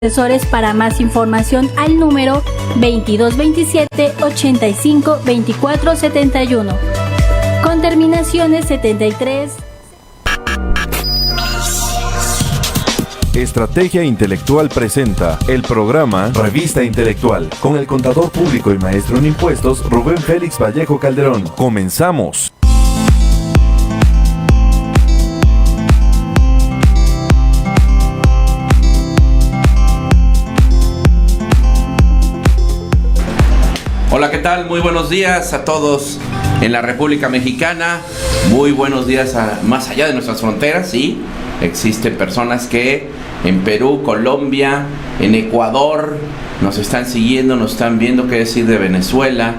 asesores. Para más información al número 2227 85 24 71 con terminaciones 73. Estrategia Intelectual presenta el programa Revista Intelectual con el contador público y maestro en impuestos Rubén Félix Vallejo Calderón. Comenzamos. Hola, ¿qué tal? Muy buenos días a todos en la República Mexicana. Muy buenos días más allá de nuestras fronteras, sí. Existen personas que en Perú, Colombia, en Ecuador nos están siguiendo, nos están viendo, qué decir de Venezuela.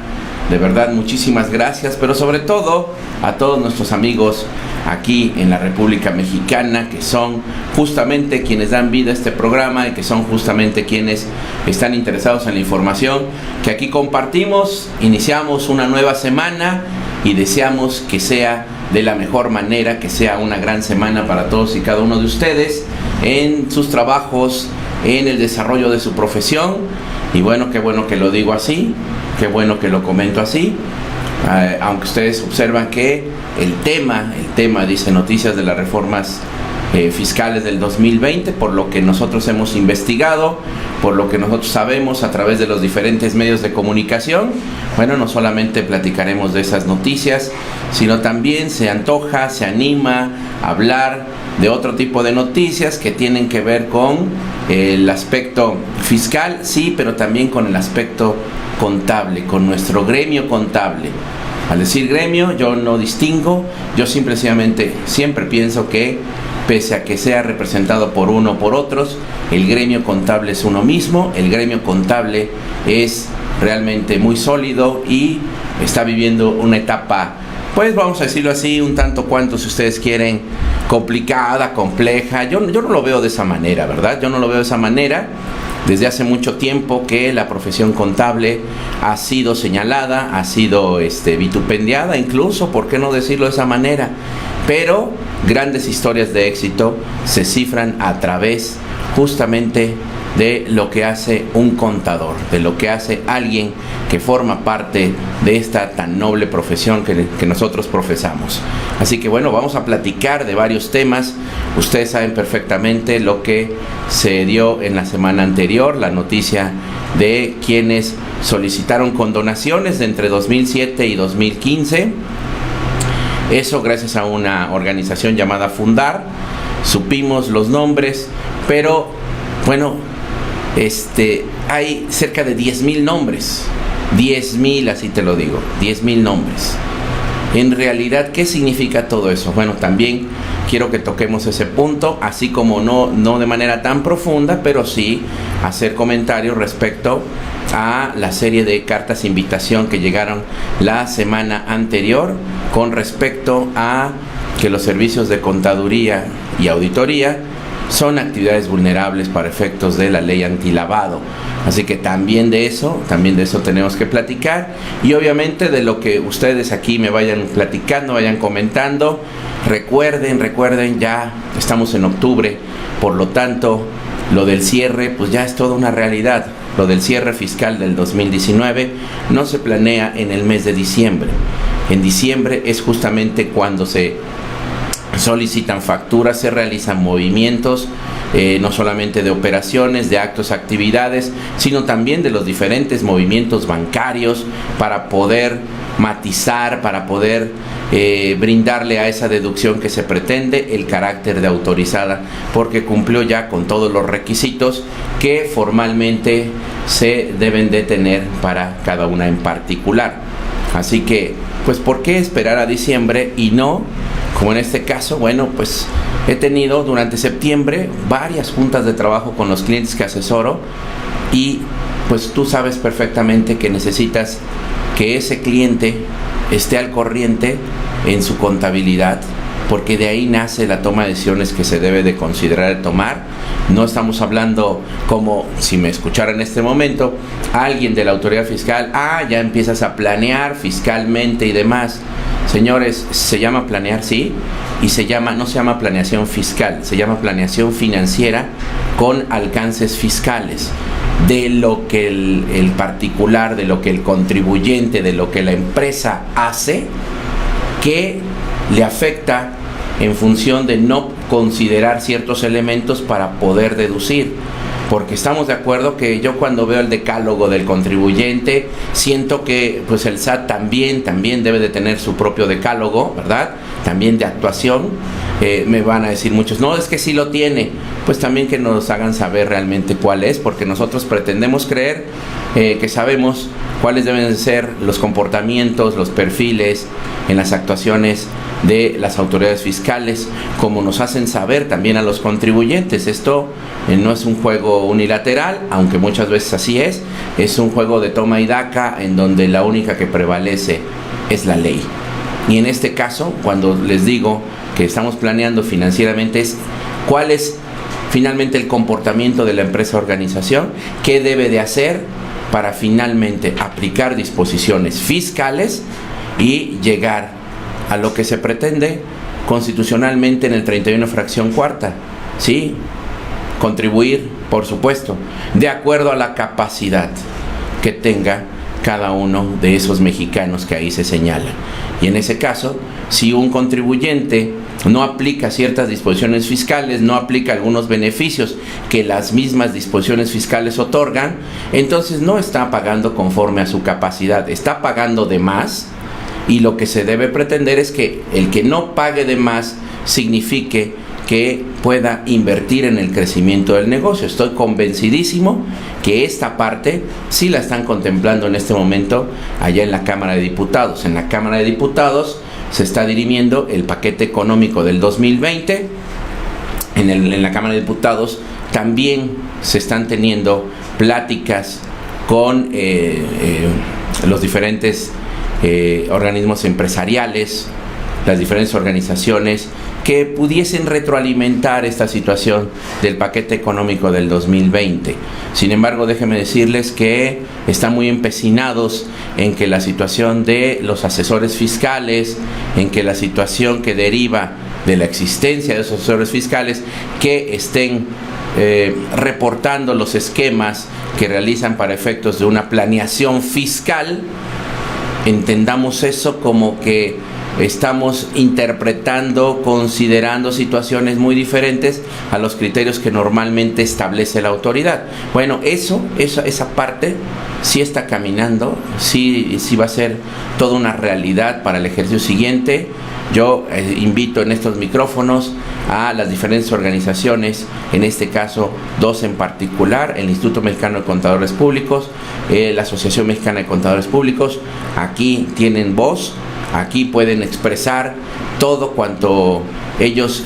De verdad, muchísimas gracias, pero sobre todo a todos nuestros amigos aquí en la República Mexicana, que son justamente quienes dan vida a este programa y que son justamente quienes están interesados en la información que aquí compartimos. Iniciamos una nueva semana y deseamos que sea de la mejor manera, que sea una gran semana para todos y cada uno de ustedes en sus trabajos, en el desarrollo de su profesión. Y bueno, qué bueno que lo digo así, qué bueno que lo comento así, aunque ustedes observan que el tema dice noticias de las reformas fiscales del 2020, por lo que nosotros hemos investigado, por lo que nosotros sabemos a través de los diferentes medios de comunicación. Bueno, no solamente platicaremos de esas noticias, sino también se antoja, se anima a hablar de otro tipo de noticias que tienen que ver con el aspecto fiscal, sí, pero también con el aspecto contable, con nuestro gremio contable. Al decir gremio, yo no distingo, yo simplemente siempre pienso que pese a que sea representado por uno o por otros, el gremio contable es uno mismo. El gremio contable es realmente muy sólido y está viviendo una etapa, pues vamos a decirlo así, un tanto cuanto, si ustedes quieren, complicada, compleja. Yo no lo veo de esa manera, ¿verdad? Yo no lo veo de esa manera. Desde hace mucho tiempo que la profesión contable ha sido señalada, ha sido vitupendiada incluso, ¿por qué no decirlo de esa manera? Pero grandes historias de éxito se cifran a través justamente de lo que hace un contador, de lo que hace alguien que forma parte de esta tan noble profesión que nosotros profesamos. Así que bueno, vamos a platicar de varios temas. Ustedes saben perfectamente lo que se dio en la semana anterior, la noticia de quienes solicitaron condonaciones de entre 2007 y 2015. Eso gracias a una organización llamada Fundar. Supimos los nombres, pero bueno, hay cerca de 10,000 nombres. 10,000, así te lo digo, 10,000 nombres. En realidad, ¿qué significa todo eso? Bueno, también quiero que toquemos ese punto, así como no de manera tan profunda, pero sí hacer comentarios respecto a la serie de cartas de invitación que llegaron la semana anterior con respecto a que los servicios de contaduría y auditoría son actividades vulnerables para efectos de la ley antilavado. Así que también de eso tenemos que platicar, y obviamente de lo que ustedes aquí me vayan platicando, vayan comentando. Recuerden, ya estamos en octubre, por lo tanto, lo del cierre, pues ya es toda una realidad. Lo del cierre fiscal del 2019 no se planea en el mes de diciembre. En diciembre es justamente cuando se solicitan facturas, se realizan movimientos, no solamente de operaciones, de actos, actividades, sino también de los diferentes movimientos bancarios para poder matizar, para poder brindarle a esa deducción que se pretende el carácter de autorizada, porque cumplió ya con todos los requisitos que formalmente se deben de tener para cada una en particular. Así que, pues, ¿por qué esperar a diciembre y no, como en este caso? Bueno, pues he tenido durante septiembre varias juntas de trabajo con los clientes que asesoro, y pues tú sabes perfectamente que necesitas que ese cliente esté al corriente en su contabilidad, porque de ahí nace la toma de decisiones que se debe de considerar tomar. No estamos hablando como si me escuchara en este momento alguien de la autoridad fiscal, ya empiezas a planear fiscalmente y demás. Señores, se llama planear, sí, y no se llama planeación fiscal, se llama planeación financiera con alcances fiscales de lo que el particular, de lo que el contribuyente, de lo que la empresa hace, que le afecta en función de no considerar ciertos elementos para poder deducir. Porque estamos de acuerdo que yo cuando veo el decálogo del contribuyente, siento que pues el SAT también debe de tener su propio decálogo, ¿verdad? También de actuación. Me van a decir muchos, no, es que sí lo tiene. Pues también que nos hagan saber realmente cuál es, porque nosotros pretendemos creer que sabemos cuáles deben ser los comportamientos, los perfiles en las actuaciones de las autoridades fiscales, como nos hacen saber también a los contribuyentes. Esto no es un juego unilateral, aunque muchas veces así es un juego de toma y daca en donde la única que prevalece es la ley. Y en este caso, cuando les digo que estamos planeando financieramente, es cuál es finalmente el comportamiento de la empresa o organización, qué debe de hacer para finalmente aplicar disposiciones fiscales y llegar a lo que se pretende constitucionalmente en el 31 fracción cuarta, ¿sí? Contribuir, por supuesto, de acuerdo a la capacidad que tenga cada uno de esos mexicanos que ahí se señalan. Y en ese caso, si un contribuyente no aplica ciertas disposiciones fiscales, no aplica algunos beneficios que las mismas disposiciones fiscales otorgan, entonces no está pagando conforme a su capacidad, está pagando de más, y lo que se debe pretender es que el que no pague de más signifique que pueda invertir en el crecimiento del negocio. Estoy convencidísimo que esta parte sí la están contemplando en este momento allá en la Cámara de Diputados. En la Cámara de Diputados se está dirimiendo el paquete económico del 2020. En la Cámara de Diputados también se están teniendo pláticas con los diferentes organismos empresariales, las diferentes organizaciones que pudiesen retroalimentar esta situación del paquete económico del 2020. Sin embargo, déjenme decirles que están muy empecinados en que la situación de los asesores fiscales, en que la situación que deriva de la existencia de esos asesores fiscales, que estén reportando los esquemas que realizan para efectos de una planeación fiscal. Entendamos eso como que estamos interpretando, considerando situaciones muy diferentes a los criterios que normalmente establece la autoridad. Bueno, esa parte sí está caminando, sí va a ser toda una realidad para el ejercicio siguiente. Yo invito en estos micrófonos a las diferentes organizaciones, en este caso dos en particular, el Instituto Mexicano de Contadores Públicos, la Asociación Mexicana de Contadores Públicos. Aquí tienen voz, aquí pueden expresar todo cuanto ellos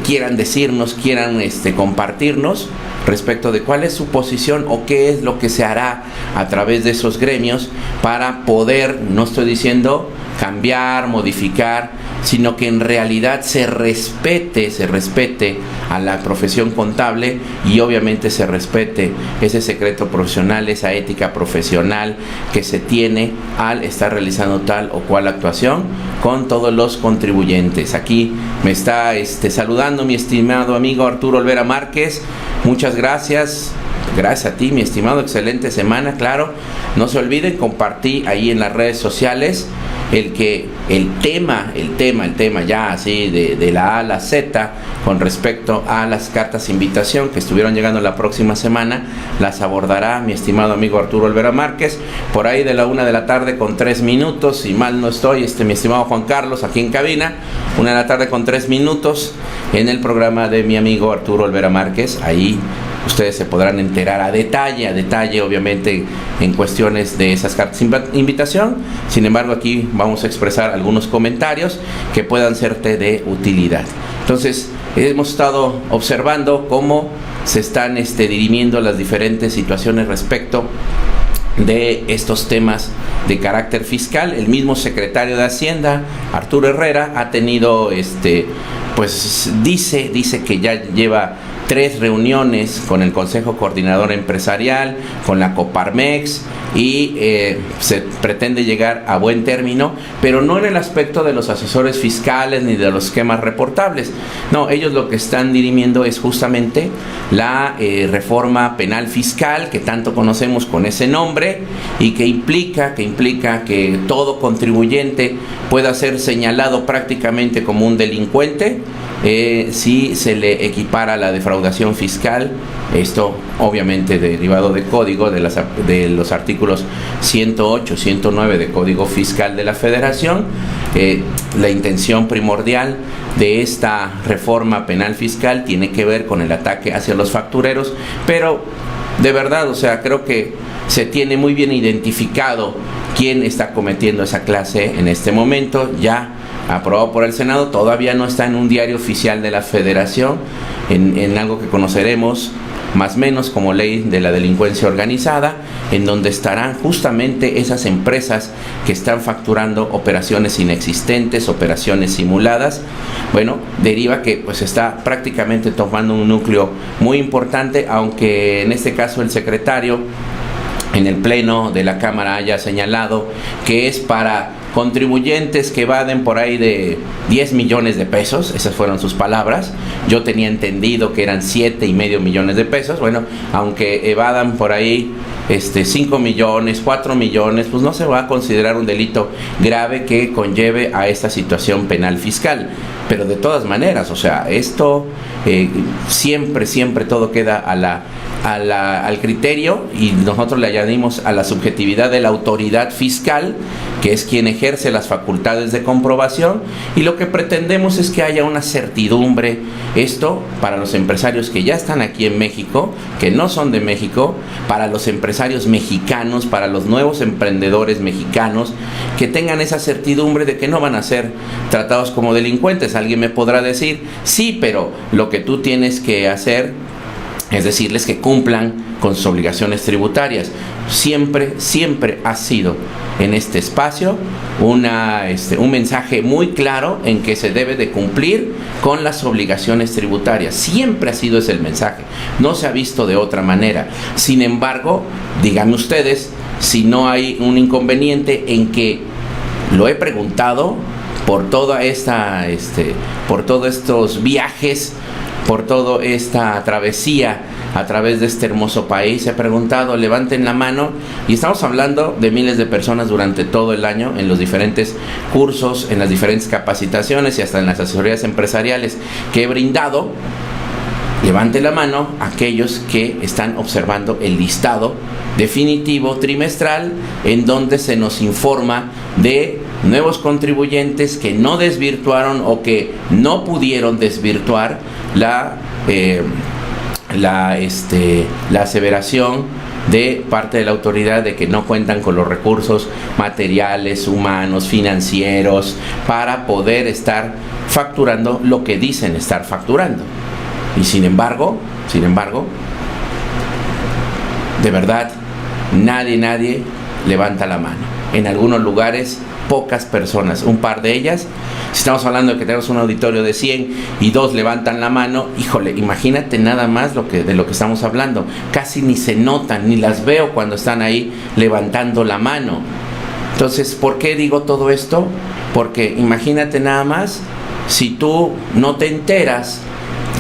quieran decirnos, quieran compartirnos respecto de cuál es su posición o qué es lo que se hará a través de esos gremios para poder, no estoy diciendo cambiar, modificar, sino que en realidad se respete a la profesión contable y obviamente se respete ese secreto profesional, esa ética profesional que se tiene al estar realizando tal o cual actuación con todos los contribuyentes. Aquí me está saludando mi estimado amigo Arturo Olvera Márquez. Muchas gracias. Gracias a ti, mi estimado, excelente semana, claro. No se olviden, compartí ahí en las redes sociales el tema ya así de la A a la Z con respecto a las cartas de invitación que estuvieron llegando la próxima semana. Las abordará mi estimado amigo Arturo Olvera Márquez por ahí de la 1:00 con 3 minutos, si mal no estoy, mi estimado Juan Carlos aquí en cabina, 1:00 con 3 minutos en el programa de mi amigo Arturo Olvera Márquez. Ahí ustedes se podrán enterar a detalle, obviamente, en cuestiones de esas cartas de invitación. Sin embargo, aquí vamos a expresar algunos comentarios que puedan serte de utilidad. Entonces, hemos estado observando cómo se están dirimiendo las diferentes situaciones respecto de estos temas de carácter fiscal. El mismo secretario de Hacienda, Arturo Herrera, ha tenido, pues dice que ya lleva 3 reuniones con el Consejo Coordinador Empresarial, con la Coparmex, y se pretende llegar a buen término, pero no en el aspecto de los asesores fiscales ni de los esquemas reportables. No, ellos lo que están dirimiendo es justamente la reforma penal fiscal, que tanto conocemos con ese nombre, y que implica que todo contribuyente pueda ser señalado prácticamente como un delincuente si se le equipara la defraudación fiscal. Esto obviamente derivado de código de los artículos 108, 109 de Código Fiscal de la Federación. La intención primordial de esta reforma penal fiscal tiene que ver con el ataque hacia los factureros, pero de verdad, o sea, creo que se tiene muy bien identificado quién está cometiendo esa clase en este momento. Ya aprobado por el Senado, todavía no está en un diario oficial de la Federación, en algo que conoceremos más o menos como ley de la delincuencia organizada, en donde estarán justamente esas empresas que están facturando operaciones inexistentes, operaciones simuladas. Bueno, deriva que pues está prácticamente tomando un núcleo muy importante, aunque en este caso el secretario en el pleno de la Cámara haya señalado que es para contribuyentes que evaden por ahí de 10 millones de pesos, esas fueron sus palabras. Yo tenía entendido que eran 7,5 millones de pesos. Bueno, aunque evadan por ahí 5 millones, 4 millones, pues no se va a considerar un delito grave que conlleve a esta situación penal fiscal. Pero de todas maneras, o sea, esto siempre todo queda al criterio, y nosotros le añadimos a la subjetividad de la autoridad fiscal, que es quien ejerce las facultades de comprobación, y lo que pretendemos es que haya una certidumbre, esto para los empresarios que ya están aquí en México, que no son de México, para los empresarios mexicanos, para los nuevos emprendedores mexicanos, que tengan esa certidumbre de que no van a ser tratados como delincuentes. Alguien me podrá decir, sí, pero lo que tú tienes que hacer es decirles que cumplan con sus obligaciones tributarias. Siempre ha sido en este espacio un mensaje muy claro en que se debe de cumplir con las obligaciones tributarias. Siempre ha sido ese el mensaje, no se ha visto de otra manera. Sin embargo, díganme ustedes si no hay un inconveniente en que lo he preguntado por toda por todos estos viajes, por toda esta travesía a través de este hermoso país. He preguntado, levanten la mano, y estamos hablando de miles de personas durante todo el año en los diferentes cursos, en las diferentes capacitaciones y hasta en las asesorías empresariales que he brindado. Levante la mano aquellos que están observando el listado definitivo trimestral, en donde se nos informa de nuevos contribuyentes que no desvirtuaron o que no pudieron desvirtuar la aseveración de parte de la autoridad de que no cuentan con los recursos materiales, humanos, financieros para poder estar facturando lo que dicen estar facturando. Y sin embargo, de verdad, nadie levanta la mano. En algunos lugares, pocas personas, un par de ellas. Si estamos hablando de que tenemos un auditorio de 100 y 2 levantan la mano, híjole, imagínate nada más de lo que estamos hablando. Casi ni se notan, ni las veo cuando están ahí levantando la mano. Entonces, ¿por qué digo todo esto? Porque imagínate nada más, si tú no te enteras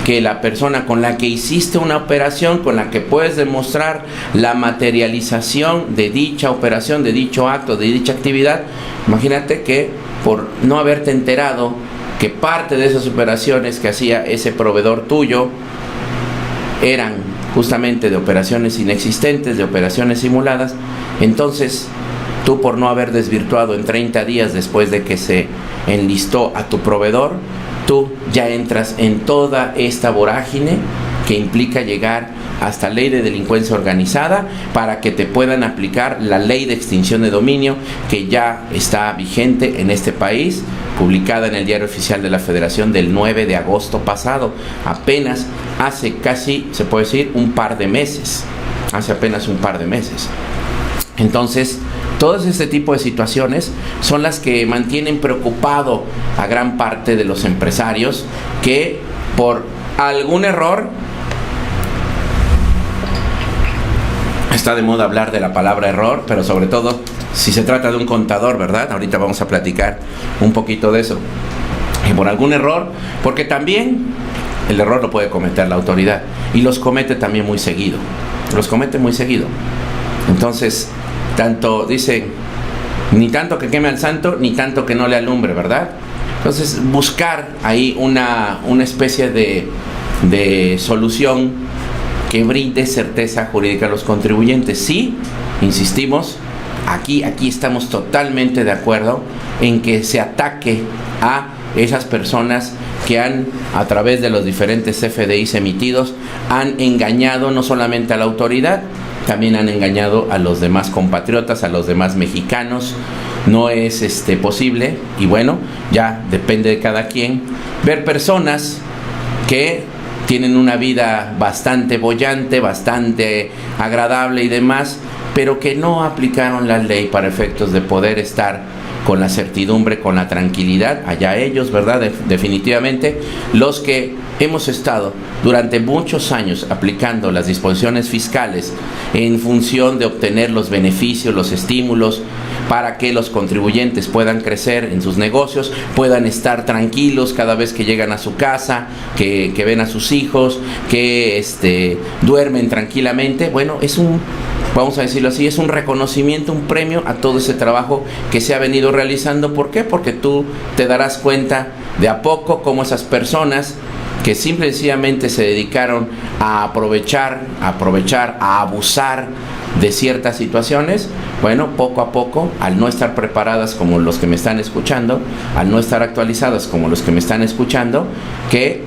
que la persona con la que hiciste una operación, con la que puedes demostrar la materialización de dicha operación, de dicho acto, de dicha actividad, imagínate que por no haberte enterado que parte de esas operaciones que hacía ese proveedor tuyo eran justamente de operaciones inexistentes, de operaciones simuladas, entonces tú, por no haber desvirtuado en 30 días después de que se enlistó a tu proveedor, tú ya entras en toda esta vorágine que implica llegar hasta ley de delincuencia organizada para que te puedan aplicar la ley de extinción de dominio, que ya está vigente en este país, publicada en el Diario Oficial de la Federación del 9 de agosto pasado, apenas hace casi, se puede decir, un par de meses. Entonces, todo este tipo de situaciones son las que mantienen preocupado a gran parte de los empresarios que por algún error está de moda hablar de la palabra error, pero sobre todo si se trata de un contador, ¿verdad? Ahorita vamos a platicar un poquito de eso. Y por algún error, porque también el error lo puede cometer la autoridad y los comete también muy seguido. Los comete muy seguido. Entonces, tanto dice, ni tanto que queme al santo, ni tanto que no le alumbre, ¿verdad? Entonces, buscar ahí una especie de solución que brinde certeza jurídica a los contribuyentes. Sí, insistimos, aquí estamos totalmente de acuerdo en que se ataque a esas personas que a través de los diferentes CFDIs emitidos, han engañado no solamente a la autoridad, también han engañado a los demás compatriotas, a los demás mexicanos. No es posible, y bueno, ya depende de cada quien, ver personas que tienen una vida bastante boyante, bastante agradable y demás, pero que no aplicaron la ley para efectos de poder estar con la certidumbre, con la tranquilidad, allá ellos, ¿verdad? Definitivamente, los que hemos estado durante muchos años aplicando las disposiciones fiscales en función de obtener los beneficios, los estímulos, para que los contribuyentes puedan crecer en sus negocios, puedan estar tranquilos cada vez que llegan a su casa, que ven a sus hijos, que duermen tranquilamente. Bueno, vamos a decirlo así, es un reconocimiento, un premio a todo ese trabajo que se ha venido realizando. ¿Por qué? Porque tú te darás cuenta de a poco cómo esas personas que simple y sencillamente se dedicaron a aprovechar, a abusar de ciertas situaciones, bueno, poco a poco, al no estar preparadas como los que me están escuchando, al no estar actualizadas como los que me están escuchando, que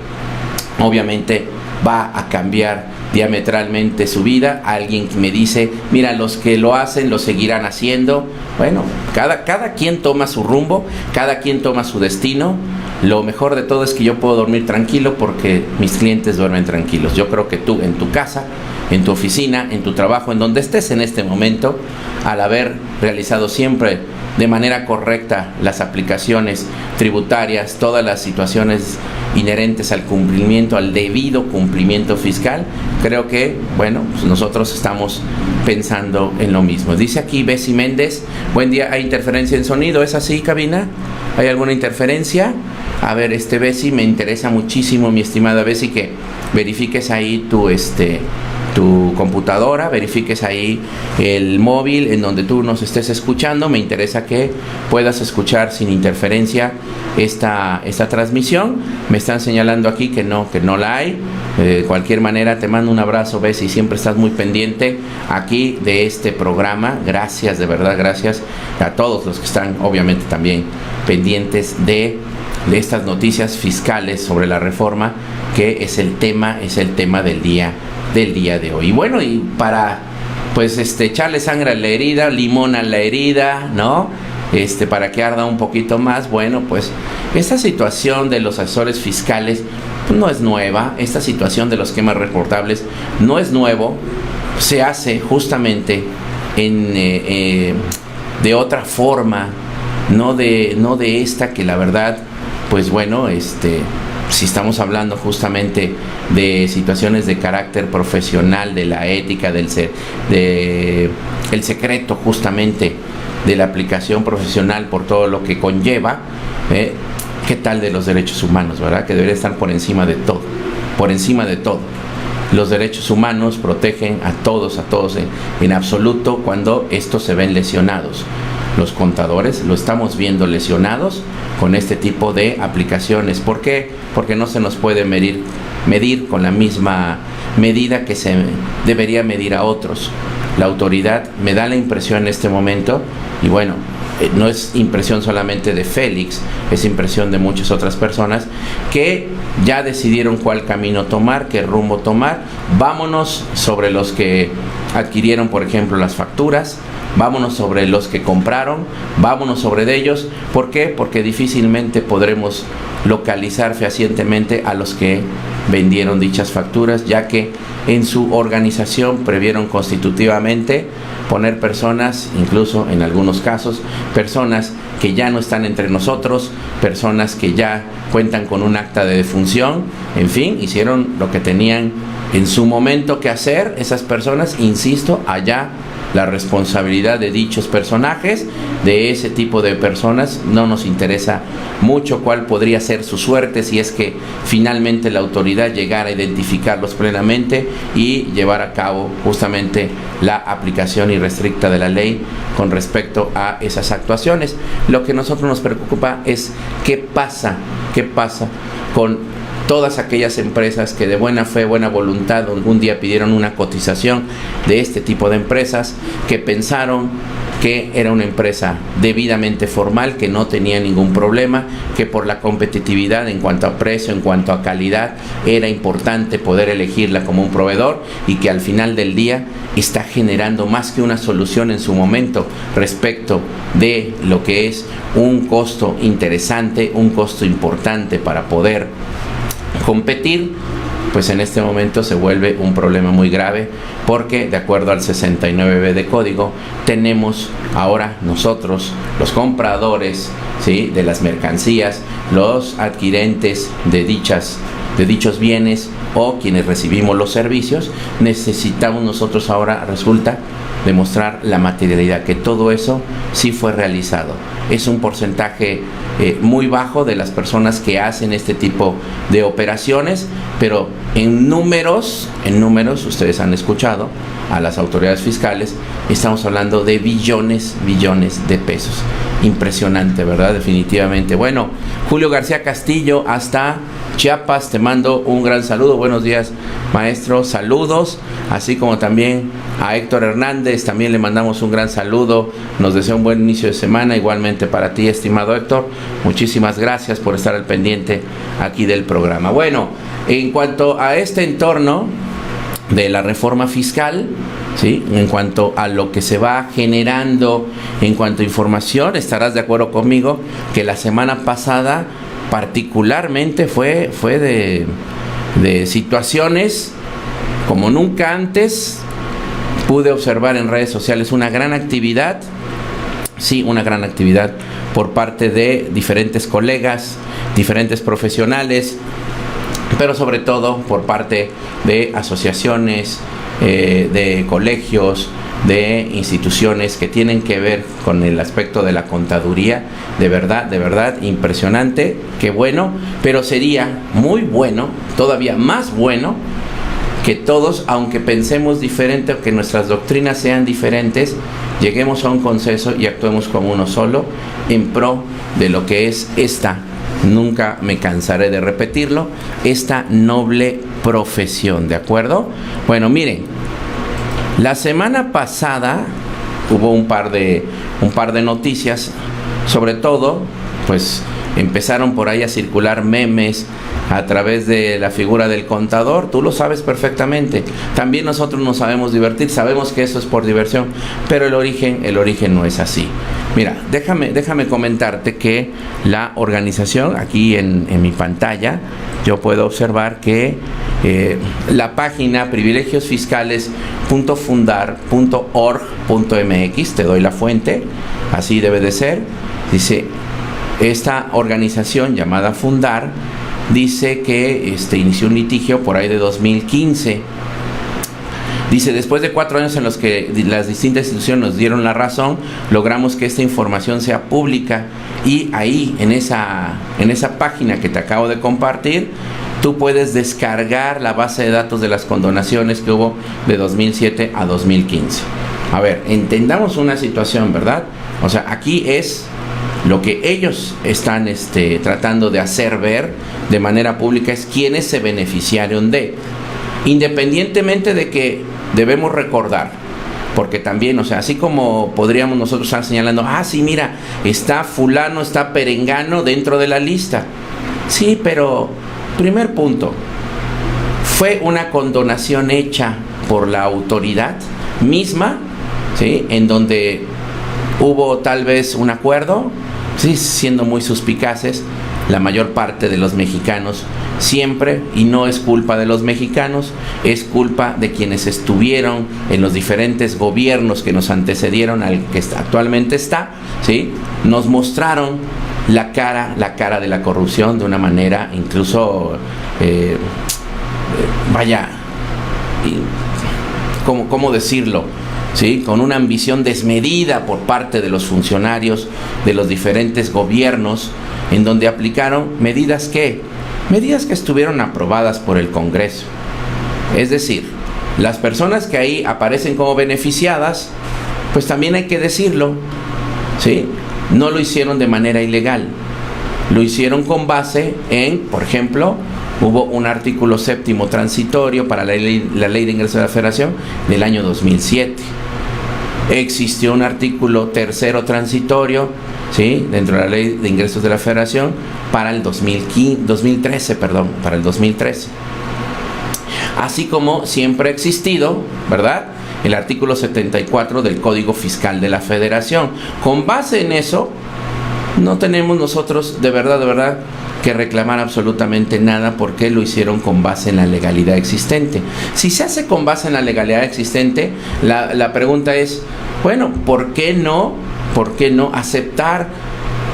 obviamente va a cambiar diametralmente su vida. Alguien que me dice, mira, los que lo hacen lo seguirán haciendo. Bueno, cada quien toma su rumbo, cada quien toma su destino. Lo mejor de todo es que yo puedo dormir tranquilo porque mis clientes duermen tranquilos. Yo creo que tú en tu casa, en tu oficina, en tu trabajo, en donde estés en este momento, al haber realizado siempre de manera correcta las aplicaciones tributarias, todas las situaciones inherentes al cumplimiento, al debido cumplimiento fiscal, creo que, bueno, pues nosotros estamos pensando en lo mismo. Dice aquí Bessie Méndez, buen día, ¿hay interferencia en sonido? ¿Es así, cabina? ¿Hay alguna interferencia? A ver, Bessie, me interesa muchísimo, mi estimada Bessie, que verifiques ahí tu computadora, verifiques ahí el móvil en donde tú nos estés escuchando. Me interesa que puedas escuchar sin interferencia esta transmisión. Me están señalando aquí que no la hay. De cualquier manera, te mando un abrazo, Bessie, siempre estás muy pendiente aquí de este programa. Gracias, de verdad, gracias a todos los que están obviamente también pendientes de estas noticias fiscales sobre la reforma, que es el tema del día de hoy. Y bueno, y para pues echarle sangre a la herida, limón a la herida, ¿no? Para que arda un poquito más, bueno, pues esta situación de los asesores fiscales no es nueva. Esta situación de los esquemas reportables no es nuevo. Se hace justamente de otra forma, no de esta que la verdad, pues bueno, si estamos hablando justamente de situaciones de carácter profesional, de la ética, el secreto justamente de la aplicación profesional por todo lo que conlleva, ¿qué tal de los derechos humanos, verdad? Que debería estar por encima de todo, por encima de todo. Los derechos humanos protegen a todos en absoluto cuando estos se ven lesionados. Los contadores lo estamos viendo lesionados con este tipo de aplicaciones. ¿Por qué? Porque no se nos puede medir con la misma medida que se debería medir a otros. La autoridad me da la impresión en este momento, y bueno, no es impresión solamente de Félix, es impresión de muchas otras personas que ya decidieron cuál camino tomar, qué rumbo tomar. Vámonos sobre los que adquirieron, por ejemplo, las facturas. Vámonos sobre los que compraron, vámonos sobre de ellos. ¿Por qué? Porque difícilmente podremos localizar fehacientemente a los que vendieron dichas facturas, ya que en su organización previeron constitutivamente poner personas, incluso en algunos casos, personas que ya no están entre nosotros, personas que ya cuentan con un acta de defunción, En fin, hicieron lo que tenían en su momento que hacer esas personas. Insisto, allá la responsabilidad de dichos personajes, de ese tipo de personas. No nos interesa mucho cuál podría ser su suerte si es que finalmente la autoridad llegara a identificarlos plenamente y llevar a cabo justamente la aplicación irrestricta de la ley con respecto a esas actuaciones. Lo que a nosotros nos preocupa es qué pasa con todas aquellas empresas que de buena fe, buena voluntad, algún día pidieron una cotización de este tipo de empresas, que pensaron que era una empresa debidamente formal, que no tenía ningún problema, que por la competitividad en cuanto a precio, en cuanto a calidad, era importante poder elegirla como un proveedor, y que al final del día está generando más que una solución en su momento respecto de lo que es un costo interesante, un costo importante para poder competir, pues en este momento se vuelve un problema muy grave, porque de acuerdo al 69B de código tenemos ahora nosotros, los compradores, ¿sí?, de las mercancías, los adquirentes de dichos bienes o quienes recibimos los servicios, necesitamos nosotros ahora, resulta, demostrar la materialidad, que todo eso sí fue realizado. Es un porcentaje muy bajo de las personas que hacen este tipo de operaciones, pero en números, ustedes han escuchado a las autoridades fiscales, estamos hablando de billones de pesos. Impresionante, ¿verdad? Definitivamente. Bueno, Julio García Castillo, hasta Chiapas, te mando un gran saludo. Buenos días, maestro, saludos, así como también a Héctor Hernández, también le mandamos un gran saludo, nos desea un buen inicio de semana, igualmente para ti, estimado Héctor, muchísimas gracias por estar al pendiente aquí del programa. Bueno, en cuanto a este entorno de la reforma fiscal, ¿sí?, en cuanto a lo que se va generando en cuanto a información, estarás de acuerdo conmigo que la semana pasada particularmente fue de situaciones como nunca antes. Pude observar en redes sociales una gran actividad, por parte de diferentes colegas, diferentes profesionales, pero sobre todo por parte de asociaciones, de colegios, de instituciones que tienen que ver con el aspecto de la contaduría. De verdad, impresionante, qué bueno, pero sería muy bueno, todavía más bueno, que todos, aunque pensemos diferente o que nuestras doctrinas sean diferentes, lleguemos a un consenso y actuemos como uno solo en pro de lo que es esta, nunca me cansaré de repetirlo, esta noble profesión, ¿de acuerdo? Bueno, miren, la semana pasada hubo un par de noticias, sobre todo, pues empezaron por ahí a circular memes a través de la figura del contador. Tú lo sabes perfectamente. También nosotros nos sabemos divertir, sabemos que eso es por diversión, pero el origen no es así. Mira, déjame comentarte que la organización, aquí en mi pantalla, yo puedo observar que la página privilegiosfiscales.fundar.org.mx, te doy la fuente, así debe de ser, dice, esta organización llamada Fundar, dice que inició un litigio por ahí de 2015. Dice, después de 4 años en los que las distintas instituciones nos dieron la razón, logramos que esta información sea pública, y ahí, en esa página que te acabo de compartir, tú puedes descargar la base de datos de las condonaciones que hubo de 2007 a 2015. A ver, entendamos una situación, ¿verdad? O sea, aquí es lo que ellos están tratando de hacer ver de manera pública, es quiénes se beneficiaron de, independientemente de que debemos recordar, porque también, o sea, así como podríamos nosotros estar señalando, sí, mira, está fulano, está perengano dentro de la lista. Sí, pero, primer punto, fue una condonación hecha por la autoridad misma, ¿sí?, en donde hubo tal vez un acuerdo. Sí, siendo muy suspicaces, la mayor parte de los mexicanos siempre, y no es culpa de los mexicanos, es culpa de quienes estuvieron en los diferentes gobiernos que nos antecedieron al que actualmente está, ¿sí?, nos mostraron la cara de la corrupción de una manera incluso, ¿cómo decirlo? ¿Sí? Con una ambición desmedida por parte de los funcionarios de los diferentes gobiernos, en donde aplicaron medidas que estuvieron aprobadas por el Congreso. Es decir, las personas que ahí aparecen como beneficiadas, pues también hay que decirlo, ¿sí? No lo hicieron de manera ilegal, lo hicieron con base en, por ejemplo, hubo un artículo 7º transitorio para la ley de ingresos de la Federación del año 2007. Existió un artículo 3º transitorio, ¿sí?, dentro de la ley de ingresos de la Federación para el 2013. Así como siempre ha existido, ¿verdad?, el artículo 74 del Código Fiscal de la Federación. Con base en eso, no tenemos nosotros de verdad que reclamar absolutamente nada, porque lo hicieron con base en la legalidad existente. Si se hace con base en la legalidad existente, la pregunta es, bueno, ¿por qué no aceptar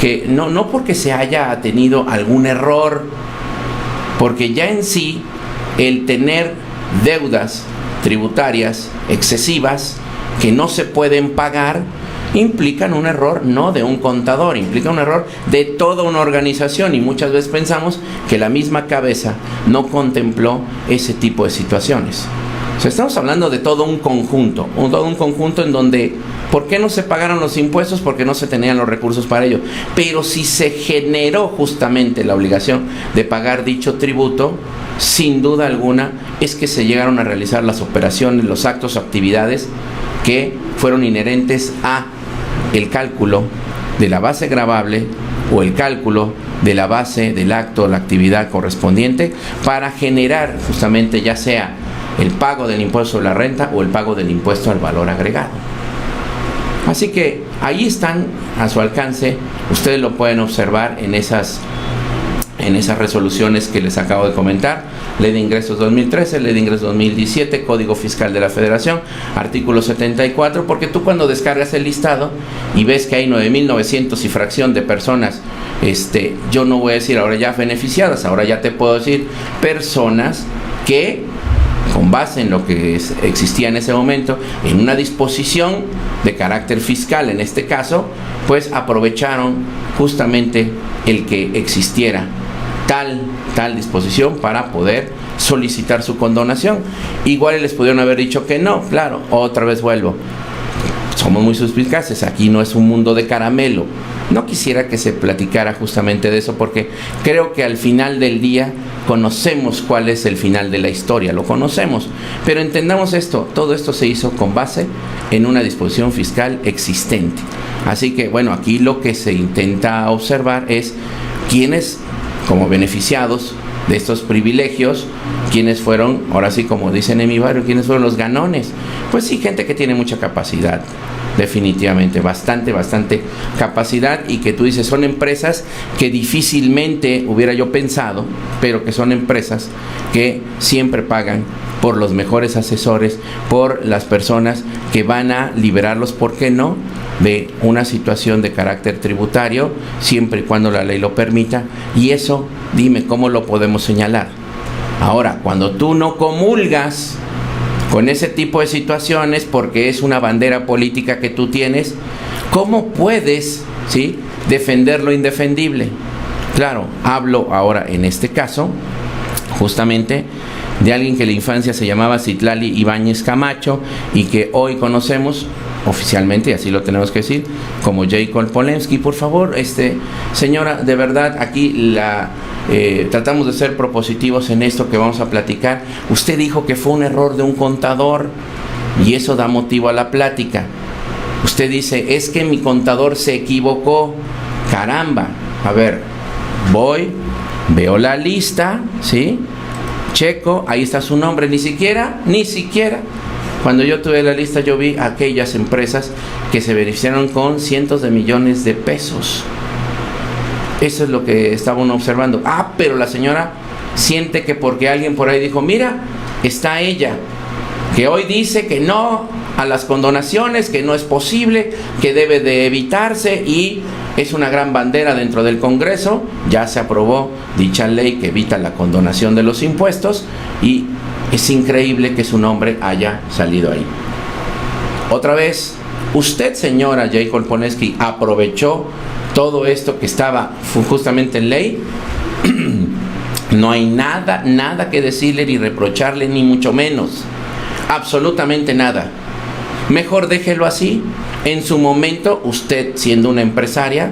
que no porque se haya tenido algún error, porque ya en sí el tener deudas tributarias excesivas que no se pueden pagar implican un error no de un contador, implica un error de toda una organización, y muchas veces pensamos que la misma cabeza no contempló ese tipo de situaciones. O sea, estamos hablando de todo un conjunto en donde, ¿por qué no se pagaron los impuestos? Porque no se tenían los recursos para ello. Pero si se generó justamente la obligación de pagar dicho tributo, sin duda alguna es que se llegaron a realizar las operaciones, los actos o actividades que fueron inherentes a el cálculo de la base gravable o el cálculo de la base del acto o la actividad correspondiente para generar justamente ya sea el pago del impuesto sobre la renta o el pago del impuesto al valor agregado. Así que ahí están a su alcance, ustedes lo pueden observar en esas resoluciones que les acabo de comentar: Ley de Ingresos 2013, Ley de Ingresos 2017, Código Fiscal de la Federación, artículo 74, porque tú cuando descargas el listado y ves que hay 9,900 y fracción de personas, yo no voy a decir ahora ya beneficiadas, ahora ya te puedo decir personas que, con base en lo que existía en ese momento, en una disposición de carácter fiscal en este caso, pues aprovecharon justamente el que existiera tal disposición para poder solicitar su condonación. Igual les pudieron haber dicho que no, claro, otra vez vuelvo, somos muy suspicaces, aquí no es un mundo de caramelo. No quisiera que se platicara justamente de eso, porque creo que al final del día conocemos cuál es el final de la historia, lo conocemos, pero entendamos esto, todo esto se hizo con base en una disposición fiscal existente. Así que bueno, aquí lo que se intenta observar es quiénes, como beneficiados de estos privilegios, quiénes fueron, ahora sí como dicen en mi barrio, quiénes fueron los ganones. Pues sí, gente que tiene mucha capacidad, definitivamente, bastante capacidad, y que tú dices, son empresas que difícilmente hubiera yo pensado, pero que son empresas que siempre pagan por los mejores asesores, por las personas que van a liberarlos, ¿por qué no?, de una situación de carácter tributario, siempre y cuando la ley lo permita. Y eso, dime, ¿cómo lo podemos señalar? Ahora, cuando tú no comulgas con ese tipo de situaciones porque es una bandera política que tú tienes, ¿cómo puedes, ¿sí?, defender lo indefendible? Claro, hablo ahora en este caso justamente de alguien que en la infancia se llamaba Citlali Ibáñez Camacho y que hoy conocemos oficialmente, y así lo tenemos que decir, como Jacob Polensky. Por favor, señora, de verdad, aquí tratamos de ser propositivos en esto que vamos a platicar. Usted dijo que fue un error de un contador y eso da motivo a la plática. Usted dice, es que mi contador se equivocó. Caramba, a ver, voy, veo la lista, ¿sí?, checo, ahí está su nombre, ni siquiera, cuando yo tuve la lista yo vi aquellas empresas que se beneficiaron con cientos de millones de pesos. Eso es lo que estaban observando. Pero la señora siente que porque alguien por ahí dijo, mira, está ella. que hoy dice que no a las condonaciones, que no es posible, que debe de evitarse, y es una gran bandera dentro del Congreso. Ya se aprobó dicha ley que evita la condonación de los impuestos, y es increíble que su nombre haya salido ahí. Otra vez, usted, señora Jay Kolponeski, aprovechó todo esto que estaba justamente en ley. No hay nada que decirle ni reprocharle, ni mucho menos. Absolutamente nada. Mejor déjelo así. En su momento, usted, siendo una empresaria,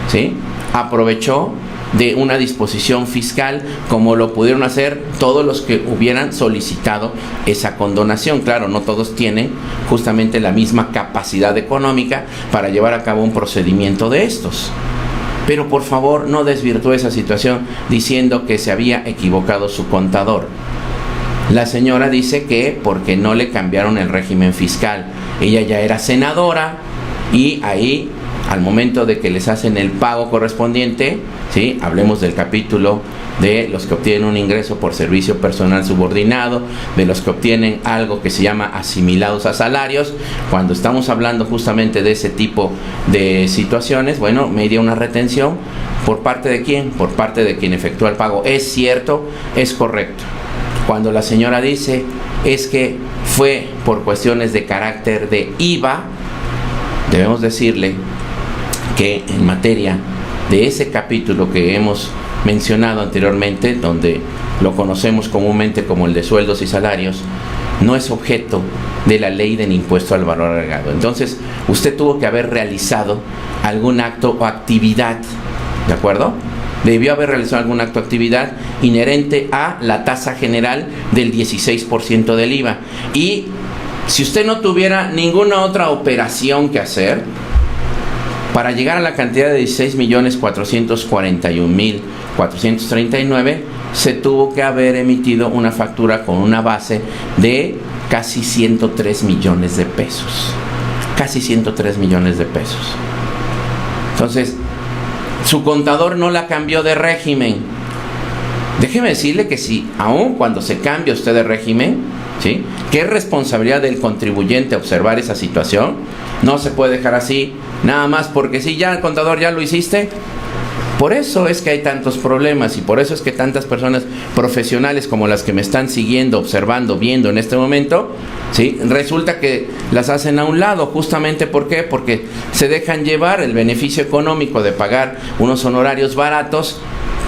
¿sí?, aprovechó de una disposición fiscal, como lo pudieron hacer todos los que hubieran solicitado esa condonación. Claro, no todos tienen justamente la misma capacidad económica para llevar a cabo un procedimiento de estos. Pero por favor, no desvirtúe esa situación diciendo que se había equivocado su contador. La señora dice que porque no le cambiaron el régimen fiscal. Ella ya era senadora, y ahí, al momento de que les hacen el pago correspondiente, ¿sí?, hablemos del capítulo de los que obtienen un ingreso por servicio personal subordinado, de los que obtienen algo que se llama asimilados a salarios. Cuando estamos hablando justamente de ese tipo de situaciones, bueno, media una retención. ¿Por parte de quién? Por parte de quien efectúa el pago. Es cierto, es correcto. Cuando la señora dice es que fue por cuestiones de carácter de IVA, debemos decirle que en materia de ese capítulo que hemos mencionado anteriormente, donde lo conocemos comúnmente como el de sueldos y salarios, no es objeto de la ley del impuesto al valor agregado. Entonces, usted tuvo que haber realizado algún acto o actividad, ¿de acuerdo? Debió haber realizado algún acto o actividad inherente a la tasa general del 16% del IVA. Y si usted no tuviera ninguna otra operación que hacer, para llegar a la cantidad de 16.441.439, se tuvo que haber emitido una factura con una base de casi 103 millones de pesos. Casi 103 millones de pesos. Entonces, su contador no la cambió de régimen. Déjeme decirle que si aun cuando se cambia usted de régimen, ¿sí?, que es responsabilidad del contribuyente observar esa situación. No se puede dejar así, nada más porque si ya el contador ya lo hiciste. Por eso es que hay tantos problemas, y por eso es que tantas personas profesionales como las que me están siguiendo, observando, viendo en este momento, ¿sí?, resulta que las hacen a un lado. Justamente, ¿por qué? Porque se dejan llevar el beneficio económico de pagar unos honorarios baratos,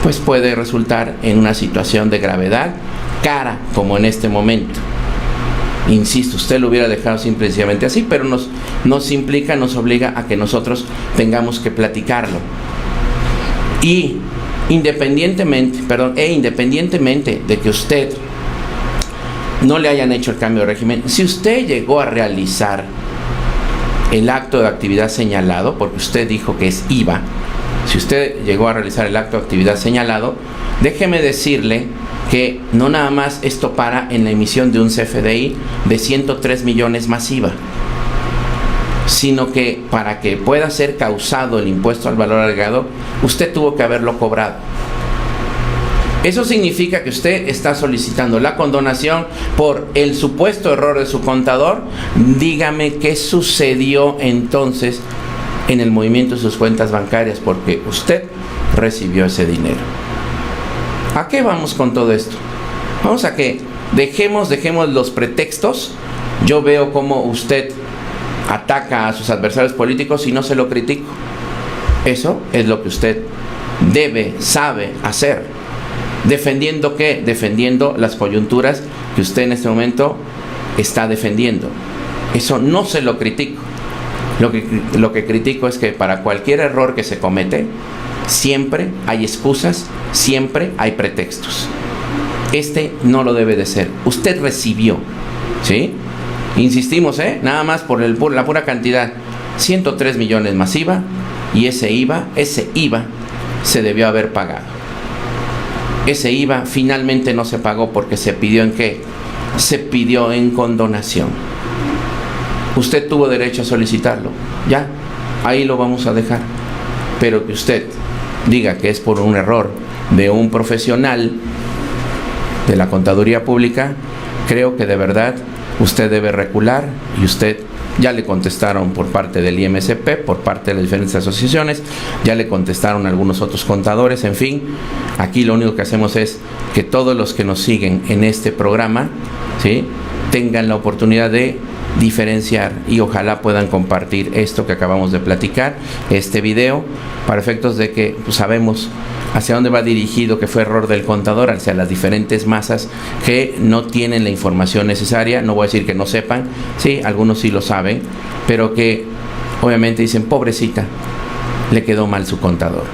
pues puede resultar en una situación de gravedad cara, como en este momento. Insisto, usted lo hubiera dejado simple y sencillamente así, pero nos implica, nos obliga a que nosotros tengamos que platicarlo. Y independientemente de que usted no le hayan hecho el cambio de régimen, si usted llegó a realizar el acto de actividad señalado, porque usted dijo que es IVA, si usted llegó a realizar el acto de actividad señalado, déjeme decirle que no nada más esto para en la emisión de un CFDI de 103 millones más IVA, sino que para que pueda ser causado el impuesto al valor agregado, usted tuvo que haberlo cobrado. Eso significa que usted está solicitando la condonación por el supuesto error de su contador. Dígame qué sucedió entonces en el movimiento de sus cuentas bancarias, porque usted recibió ese dinero. ¿A qué vamos con todo esto? Vamos a que dejemos los pretextos. Yo veo cómo usted ataca a sus adversarios políticos y no se lo critico. Eso es lo que usted sabe hacer. ¿Defendiendo qué? Defendiendo las coyunturas que usted en este momento está defendiendo. Eso no se lo critico. Lo que critico es que para cualquier error que se comete, siempre hay excusas, siempre hay pretextos. Este no lo debe de ser. Usted recibió, ¿sí? Insistimos, nada más por la pura cantidad, 103 millones más IVA, y ese IVA se debió haber pagado. Ese IVA finalmente no se pagó porque se pidió ¿en qué? Se pidió en condonación. Usted tuvo derecho a solicitarlo, ya, ahí lo vamos a dejar. Pero que usted diga que es por un error de un profesional de la contaduría pública, creo que de verdad usted debe recular y usted ya le contestaron por parte del IMSP, por parte de las diferentes asociaciones, ya le contestaron algunos otros contadores, en fin. Aquí lo único que hacemos es que todos los que nos siguen en este programa, ¿sí?, tengan la oportunidad de diferenciar y ojalá puedan compartir esto que acabamos de platicar, este video, para efectos de que pues, sabemos hacia dónde va dirigido, que fue error del contador, hacia las diferentes masas que no tienen la información necesaria. No voy a decir que no sepan, sí, algunos sí lo saben, pero que obviamente dicen, pobrecita, le quedó mal su contador.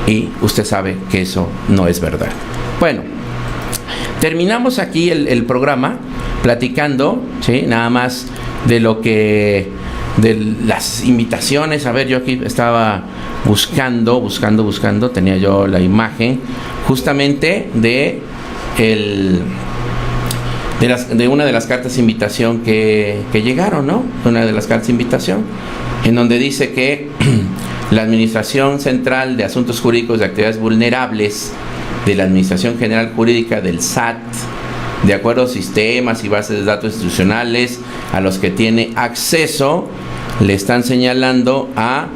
Y usted sabe que eso no es verdad. Bueno, terminamos aquí el programa platicando, ¿sí?, nada más de lo que, de las invitaciones. A ver, yo aquí estaba buscando, tenía yo la imagen justamente de una de las cartas de invitación que llegaron, ¿no? Una de las cartas de invitación, en donde dice que la Administración Central de Asuntos Jurídicos de Actividades Vulnerables de la Administración General Jurídica del SAT, de acuerdo a sistemas y bases de datos institucionales a los que tiene acceso, le están señalando a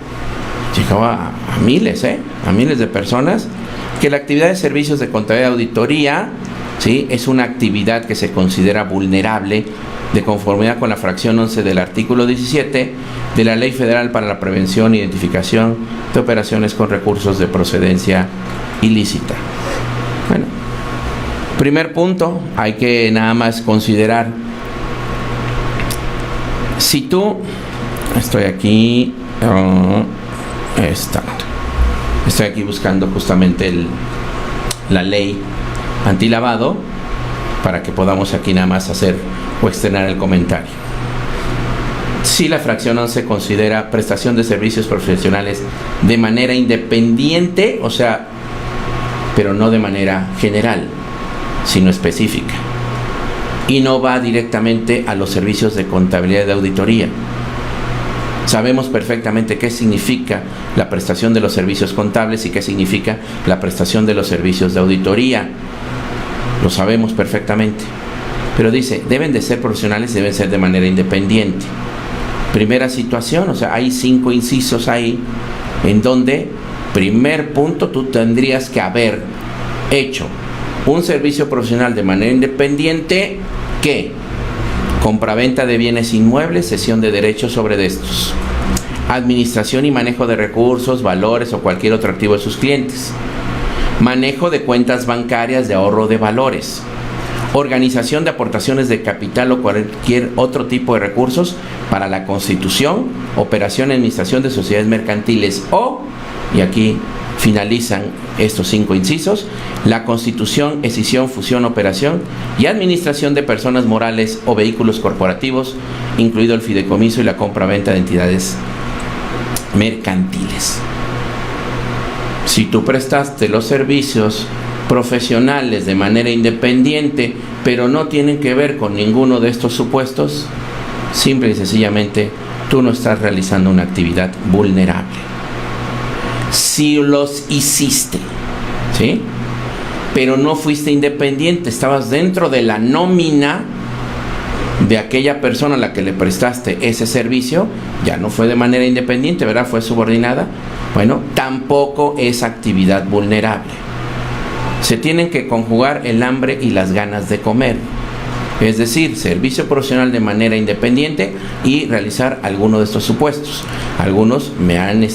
miles de personas que la actividad de servicios de contabilidad y auditoría, ¿sí?, es una actividad que se considera vulnerable de conformidad con la fracción 11 del artículo 17 de la Ley Federal para la Prevención e Identificación de Operaciones con Recursos de Procedencia Ilícita. Bueno, primer punto, hay que nada más considerar, si tú, estoy aquí buscando justamente la ley antilavado para que podamos aquí nada más hacer o externar el comentario. Si la fracción 11 considera prestación de servicios profesionales de manera independiente, o sea, pero no de manera general, sino específica, y no va directamente a los servicios de contabilidad y de auditoría. Sabemos perfectamente qué significa la prestación de los servicios contables y qué significa la prestación de los servicios de auditoría. Lo sabemos perfectamente. Pero dice, deben de ser profesionales y deben ser de manera independiente. Primera situación, o sea, hay 5 incisos ahí en donde, primer punto, tú tendrías que haber hecho un servicio profesional de manera independiente que compraventa de bienes inmuebles, cesión de derechos sobre estos, administración y manejo de recursos, valores o cualquier otro activo de sus clientes, manejo de cuentas bancarias de ahorro de valores, organización de aportaciones de capital o cualquier otro tipo de recursos para la constitución, operación y administración de sociedades mercantiles o, y aquí finalizan estos 5 incisos, la constitución, escisión, fusión, operación y administración de personas morales o vehículos corporativos, incluido el fideicomiso y la compra-venta de entidades mercantiles. Si tú prestaste los servicios profesionales de manera independiente, pero no tienen que ver con ninguno de estos supuestos, simple y sencillamente tú no estás realizando una actividad vulnerable. Si los hiciste, ¿sí?, pero no fuiste independiente, estabas dentro de la nómina de aquella persona a la que le prestaste ese servicio, ya no fue de manera independiente, ¿verdad?, fue subordinada, bueno, tampoco es actividad vulnerable. Se tienen que conjugar el hambre y las ganas de comer, es decir, servicio profesional de manera independiente y realizar alguno de estos supuestos. Algunos me han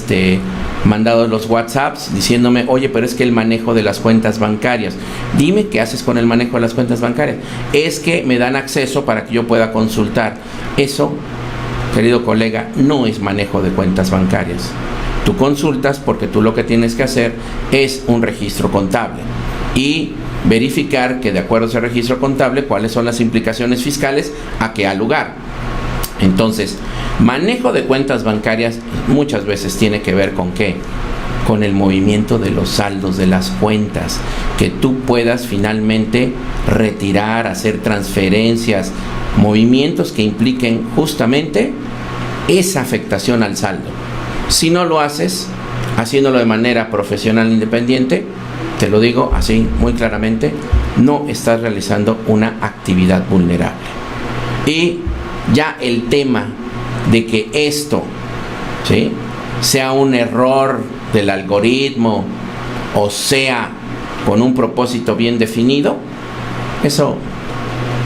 mandado los WhatsApps diciéndome, oye, pero es que el manejo de las cuentas bancarias, dime qué haces con el manejo de las cuentas bancarias. Es que me dan acceso para que yo pueda consultar. Eso, querido colega, no es manejo de cuentas bancarias. Tú consultas porque tú lo que tienes que hacer es un registro contable y verificar que de acuerdo a ese registro contable cuáles son las implicaciones fiscales a que ha lugar. Entonces, manejo de cuentas bancarias muchas veces tiene que ver con ¿qué? Con el movimiento de los saldos de las cuentas, que tú puedas finalmente retirar, hacer transferencias, movimientos que impliquen justamente esa afectación al saldo. Si no lo haces, haciéndolo de manera profesional independiente, te lo digo así muy claramente, no estás realizando una actividad vulnerable. Y ya el tema de que esto, ¿sí?, sea un error del algoritmo o sea con un propósito bien definido, eso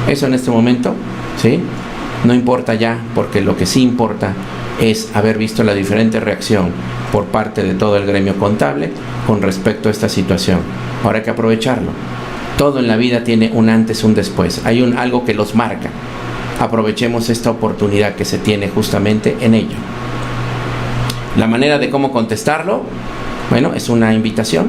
en este momento, ¿sí?, no importa ya, porque lo que sí importa es haber visto la diferente reacción por parte de todo el gremio contable con respecto a esta situación. Ahora hay que aprovecharlo. Todo en la vida tiene un antes, un después. Hay algo que los marca. Aprovechemos esta oportunidad que se tiene justamente en ello. La manera de cómo contestarlo, bueno, es una invitación.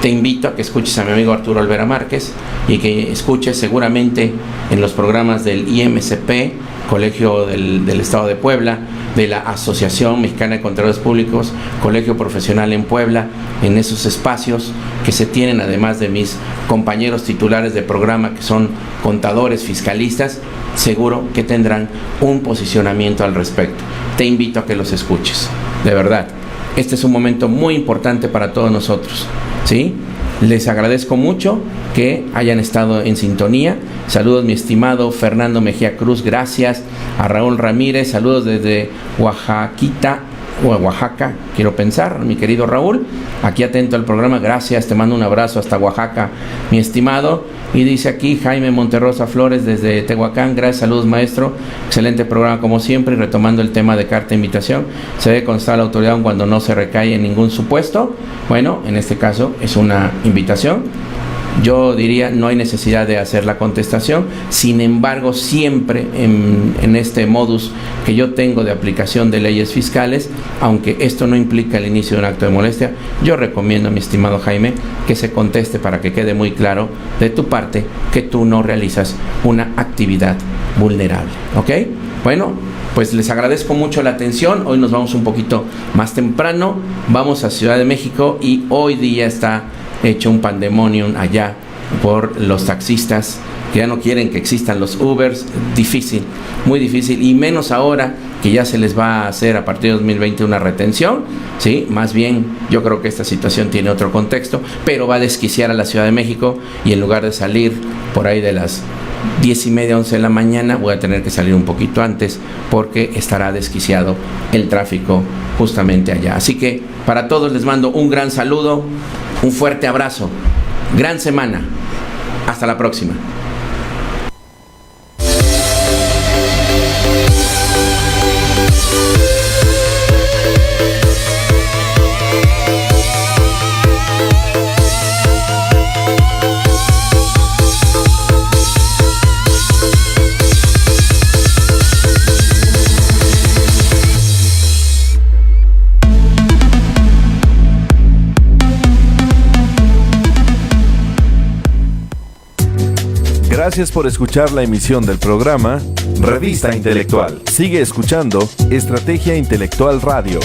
Te invito a que escuches a mi amigo Arturo Olvera Márquez y que escuches seguramente en los programas del IMCP, Colegio del Estado de Puebla, de la Asociación Mexicana de Contadores Públicos, Colegio Profesional en Puebla, en esos espacios que se tienen, además de mis compañeros titulares de programa que son contadores, fiscalistas, seguro que tendrán un posicionamiento al respecto. Te invito a que los escuches, de verdad. Este es un momento muy importante para todos nosotros, ¿sí? Les agradezco mucho que hayan estado en sintonía. Saludos, mi estimado Fernando Mejía Cruz, gracias. A Raúl Ramírez, saludos desde Oaxaca, quiero pensar, mi querido Raúl, aquí atento al programa, gracias, te mando un abrazo hasta Oaxaca, mi estimado. Y dice aquí Jaime Monterrosa Flores desde Tehuacán, gracias, saludos maestro, excelente programa como siempre. Y retomando el tema de carta de invitación, se debe constar la autoridad cuando no se recae en ningún supuesto. Bueno, en este caso es una invitación. Yo diría, no hay necesidad de hacer la contestación. Sin embargo, siempre en este modus que yo tengo de aplicación de leyes fiscales, aunque esto no implica el inicio de un acto de molestia, yo recomiendo a mi estimado Jaime que se conteste para que quede muy claro de tu parte que tú no realizas una actividad vulnerable, ¿ok? Bueno, pues les agradezco mucho la atención. Hoy nos vamos un poquito más temprano, vamos a Ciudad de México y hoy día está hecho un pandemonium allá por los taxistas que ya no quieren que existan los Ubers. Difícil, muy difícil, y menos ahora que ya se les va a hacer a partir de 2020 una retención, ¿sí? Más bien yo creo que esta situación tiene otro contexto, pero va a desquiciar a la Ciudad de México y en lugar de salir por ahí de las 10:30, 11 de la mañana, voy a tener que salir un poquito antes porque estará desquiciado el tráfico justamente allá. Así que para todos les mando un gran saludo, un fuerte abrazo, gran semana, hasta la próxima. Gracias por escuchar la emisión del programa Revista Intelectual. Sigue escuchando Estrategia Intelectual Radio.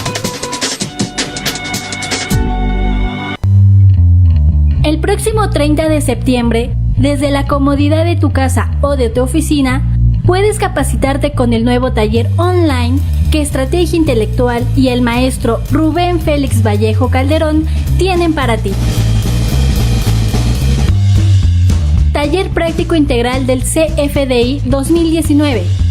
El próximo 30 de septiembre, desde la comodidad de tu casa o de tu oficina, puedes capacitarte con el nuevo taller online que Estrategia Intelectual y el maestro Rubén Félix Vallejo Calderón tienen para ti. Taller Práctico Integral del CFDI 2019.